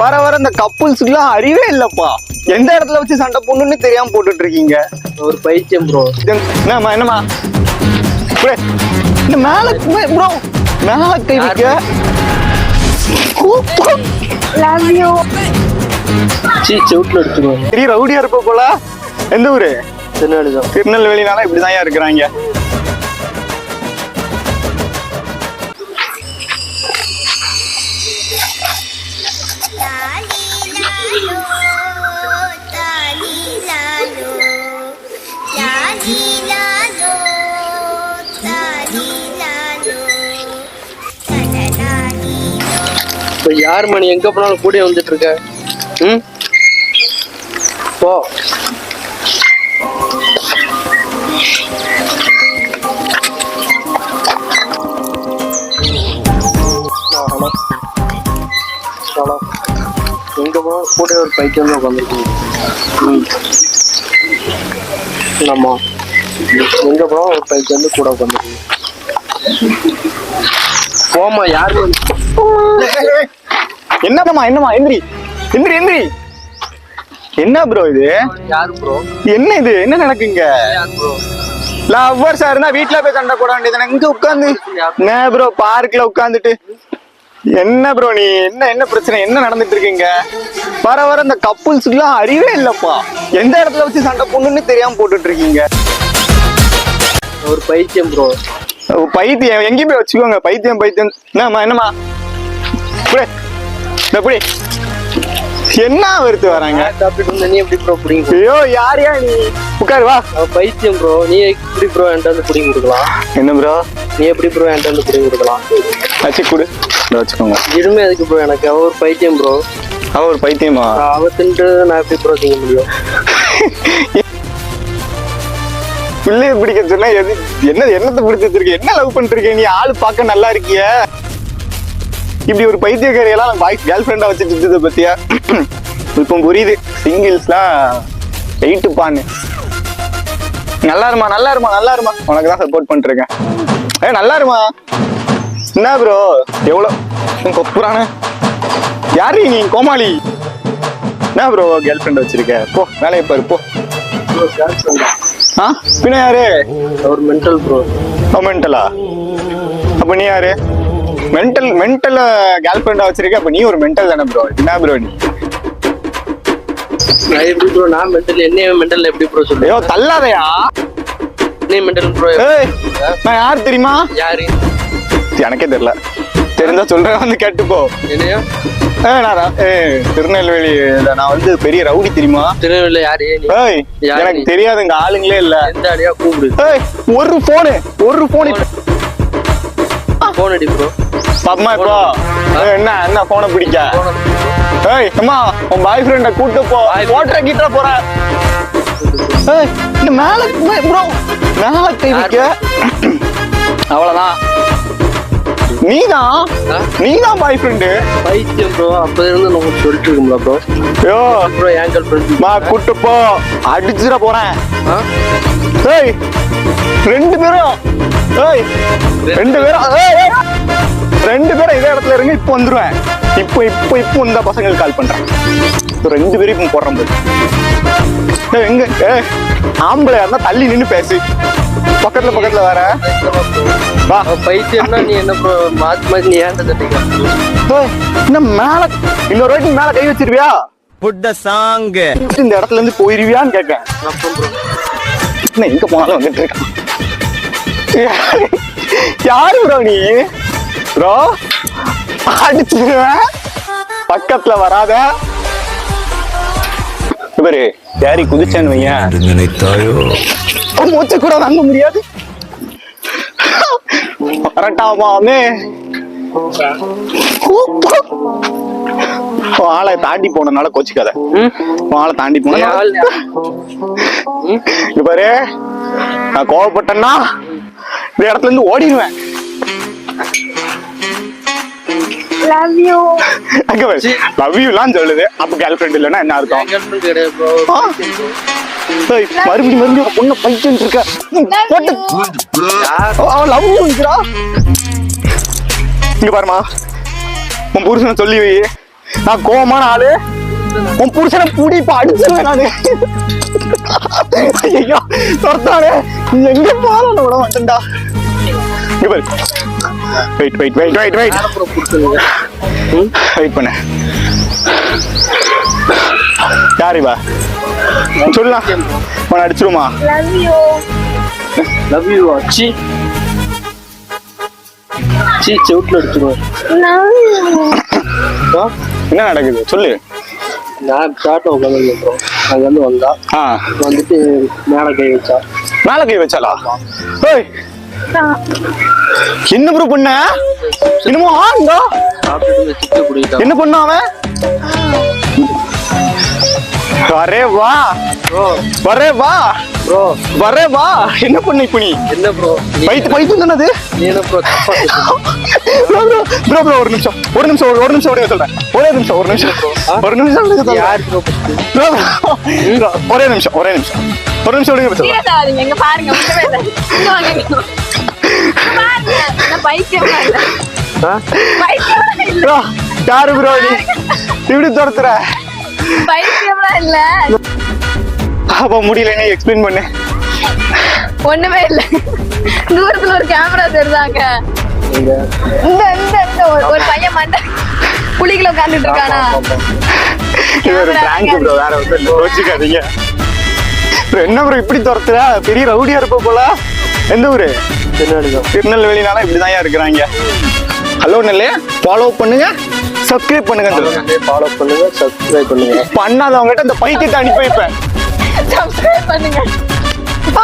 வர வர இந்த கப்புள்ஸுக்குலாம் அறிவே இல்லப்பா. எந்த இடத்துல வச்சு சண்டை போடணும்னு தெரியாம போட்டுட்டு இருக்கீங்க. ஒரு பைத்தியம் ப்ரோ. என்னம்மா என்னம்மா இந்த மேல ப்ரோ மேல கை வைக்க. Love you. செவுட்ல எடுத்துருவோம். பெரிய ரவுடியா இருப்ப போல. எந்த ஊரு? திருநெல்வேலி தான். திருநெல்வேலினால இப்படிதான் இருக்கிறாங்க. இப்போ யார் மணி எங்க போனாலும் கூட வந்துட்டு இருக்க. ம் போ. எங்க போனாலும் கூட ஒரு பைத்தியம் தான் உட்காந்துருக்கீங்க. ஆமா எங்க போனாலும் ஒரு பைத்தியம் வந்து கூட உட்காந்துருக்கீங்க. போமா யாரு என்னம்மா என்னம்மா எந்திரி எந்திரி எந்திரி. என்ன ப்ரோ இது? யாரு ப்ரோ? என்ன இது? என்ன நடக்குங்க? லவ்வர்ஸா இருந்தா வீட்டுல போய் சண்டை போட வேண்டியது. இங்க உட்காந்து என்ன ப்ரோ பார்க்ல உட்காந்துட்டு என்ன ப்ரோ நீ என்ன என்ன பிரச்சனை? என்ன நடந்துட்டு இருக்கீங்க? வர வர இந்த கப்புள்ஸுக்குலாம் அறிவே இல்லப்பா. எந்த இடத்துல வச்சு சண்டை போடணும்னு தெரியாம போட்டுட்டு இருக்கீங்க. ஒரு பைத்தியம் ப்ரோ. பைத்தியம் எங்கேயும் போய் வச்சுக்கோங்க. பைத்தியம் பைத்தியம் என்னம்மா என்னம்மா எப்படி என்ன வருத்து வராங்க? நீ எப்படி ப்ரோ புடிங்க? ஐயோ யாரையா நீ? உட்காரு வா. பைத்தியம் ப்ரோ. நீ எப்படி ப்ரோ என்கிட்ட வந்து புடிங்க கொடுக்கலாம்? என்ன ப்ரோ? நீ எப்படி ப்ரோ என்கிட்ட வந்து புடிங்க கொடுக்கலாம்? வச்சு கொடு வச்சுக்கோங்க. இருமே அதுக்கு ப்ரோ. எனக்கு அவ ஒரு பைத்தியம் ப்ரோ. அவ ஒரு பைத்தியமா? அவ தின்ட்டு நான் எப்படி ப்ரோ திங்க முடியும்? பிள்ளைய பிடிக்க சொன்னா எது என்ன என்னத்தை பிடிச்சி வச்சிருக்க? என்ன லவ் பண்ணிருக்க நீ? ஆளு பார்க்க நல்லா இருக்கிய. இப்படி ஒரு பைத்தியக்காரியெல்லாம் கேர்ள் ஃப்ரெண்டா வச்சுட்டு இருந்ததை பத்தியா? இப்போ புரியுது. சிங்கிள்ஸ்லாம் வெயிட்டு பான்னு. நல்லா இருமா நல்லா இருமா நல்லா இருமா. உனக்கு தான் சப்போர்ட் பண்ணிட்டு இருக்கேன். நல்லா இருமா. என்ன ப்ரோ எவ்வளவு கொப்புறான? யாரு நீ? கோமாளி. என்ன ப்ரோ கேர்ள் ஃப்ரெண்ட் வச்சிருக்க? போ வேலையை பாரு போ. பின்ன யாரு? ஒரு மென்டல் ப்ரோ. மென்டலா? அப்ப நீ யாரு? மென்டல் கேர்ள் ஃப்ரெண்டா வச்சிருக்க. அப்ப நீ ஒரு மென்டல் தானே ப்ரோ? என்ன ப்ரோ நீ? நான் எப்படி ப்ரோ? நான் மென்டல். என்ன மென்டல் எப்படி ப்ரோ சொல்லுங்க? ஐயோ தள்ளாதையா. நீ மென்டல் ப்ரோ. நான் யார் தெரியுமா? யாரு? எனக்கே தெரியல. தெரிஞ்சா சொல்றேன் வந்து கேட்டுப்போ. என்னையா? திருநெல்வேலி நான் வந்து பெரிய ரவுடி தெரியுமா? திருநெல்வேலி யாரு? எனக்கு தெரியாதுங்க ஆளுங்களே இல்ல. எந்த ஆளியா கூப்பிடு. ஒரு போன் போன் அடி ப்ரோ. பாப்பமா இப்போ என்ன என்ன போனை பிடிக்க? அம்மா உன் பாய் ஃப்ரெண்ட கூட்டு போ. ஓட்டுற கிட்ட போற மேல ப்ரோ மேல கை வைக்க. அவ்வளவுதான். நீதான் பாய் ஃப்ரெண்டு. பைத்தியம் ப்ரோ. அப்ப இருந்து நமக்கு சொல்லிட்டு இருக்கும்ல ப்ரோ. யோ ப்ரோ ஏன் கேர்ள் ஃப்ரெண்ட் மா கூட்டு போ. அடிச்சிட போறேன். ரெண்டு பேரும் இதே இடத்துல இருங்க. இப்ப வந்துருவேன். இப்போ இந்த பசங்களுக்கு கால் பண்றேன். ரெண்டு பேரும் இப்ப போடுறேன் போது. எங்க ஆம்பளையா இருந்தா தள்ளி நின்னு பேசு. பக்கத்துல வேற வா. பைத்தியம்னா நீ என்ன ப்ரோ மாத்தி நீ ஏன் தட்டிக்க? இன்னும் மேல இன்னொரு வாட்டி மேல கை வச்சிருவியா? இந்த இடத்துல இருந்து போயிருவியான்னு கேட்கேன். எங்க போனாலும் வந்துட்டு இருக்கான். யாரு ப்ரோ நீ? ப்ரோ அடிச்சிருவேன். பக்கத்துல வராத. இவரு யாரி குதிச்சான்னு வையன். நினைத்தாயோ மூச்சு கூட வாங்க முடியாது. வரட்டாமாமே ஆளை தாண்டி போனதுனால கோச்சிக்காத. ஆளை தாண்டி போன பாரு. நான் கோவப்பட்டேன்னா இந்த இடத்துல இருந்து ஓடிடுவேன். Love you. அங்க லவ் யூலாம் சொல்லுது. அப்ப கேர்ள் ஃப்ரெண்ட் இல்லன்னா என்ன அர்த்தம்? மறுபடியும் பொண்ணு பைத்தியம் இருக்க லவ் யூ இங்க பாருமா. உன் புருஷனை சொல்லி வை. நான் கோவமான ஆளு. உன் புருஷனை பூடி இப்ப அடிச்சிருவேன் நானு. ஐயோ துரத்தானே, நீ எங்க போறான்னு விட மாட்டேன்டா. இங்க பாரு. Wait wait wait wait wait wait பண்ண. யார் இவ? சொல்லலாம். உன்னை அடிச்சிருமா? Love you. லவ் யூ சி சி செவுட்டில் அடிச்சிருவேன். Love you. என்ன நடக்குது சொல்லு. நான் சாட்டை உட்காந்து அப்புறம் அங்கேருந்து வந்தா வந்துட்டு மேலே கை வச்சா. மேல கை வச்சாலா? ஏய் என்ன ப்ரோ பண்ண? என்னமோ ஆண்டா சாப்பிட்டு சிட்டு குடிக்கிட்டா. என்ன பண்ண அவன்? வரே வா ப்ரோ வரே வா ப்ரோ வரே வா. என்ன பண்ண இப்ப நீ? என்ன ப்ரோ பைத்தியம் தானது? நீ என்ன ப்ரோ தப்பா ப்ரோ ப்ரோ ஒரு நிமிஷம் விடுங்க சொல்றேன். ஒரே நிமிஷம் விடுங்க சொல்றேன். யார் ப்ரோ ப்ரோ ஒரே நிமிஷம் விடுங்க சொல்றேன். சீரியஸா வரீங்க? இங்க பாருங்க, ஒண்ணுமே இல்ல. இங்க வாங்க, இங்க வாங்க. இங்க பாருங்க, நான் பைத்தியமா இல்ல. பைத்தியமா இல்ல. ப்ரோ யாரு ப்ரோ நீ இப்படி துரத்துற? பைத்தியமா இல்ல. அப்ப முடியல, எக்ஸ்பிளைன் பண்ணு. ஒண்ணுமே இல்ல. தூரத்துல ஒரு கேமரா தெரியுதாங்க. இங்க இந்த இந்த இந்த ஒரு பையன் மண்டை புலிக்குள்ள உட்கார்ந்துட்டு இருக்கானா? இது ஒரு prank ப்ரோ, வேற ஒண்ணும் இல்ல, யோசிக்காதீங்க. ப்ரோ என்ன ப்ரோ இப்படி துரத்துற? பெரிய ரவுடியா இருப்ப போல. எந்த ஊரு? திருநெல்வேலினால இப்படிதான் இருக்கிறாங்க. ஹலோ நெல்லே, ஃபாலோ பண்ணுங்க, சப்ஸ்கிரைப் பண்ணுங்க. ஃபாலோ பண்ணுங்க, சப்ஸ்கிரைப் பண்ணுங்க. பண்ணாதவங்ககிட்ட இந்த பைத்தியத்தை அனுப்பி வைப்பேன். சப்ஸ்கிரைப் பண்ணுங்க. ஆ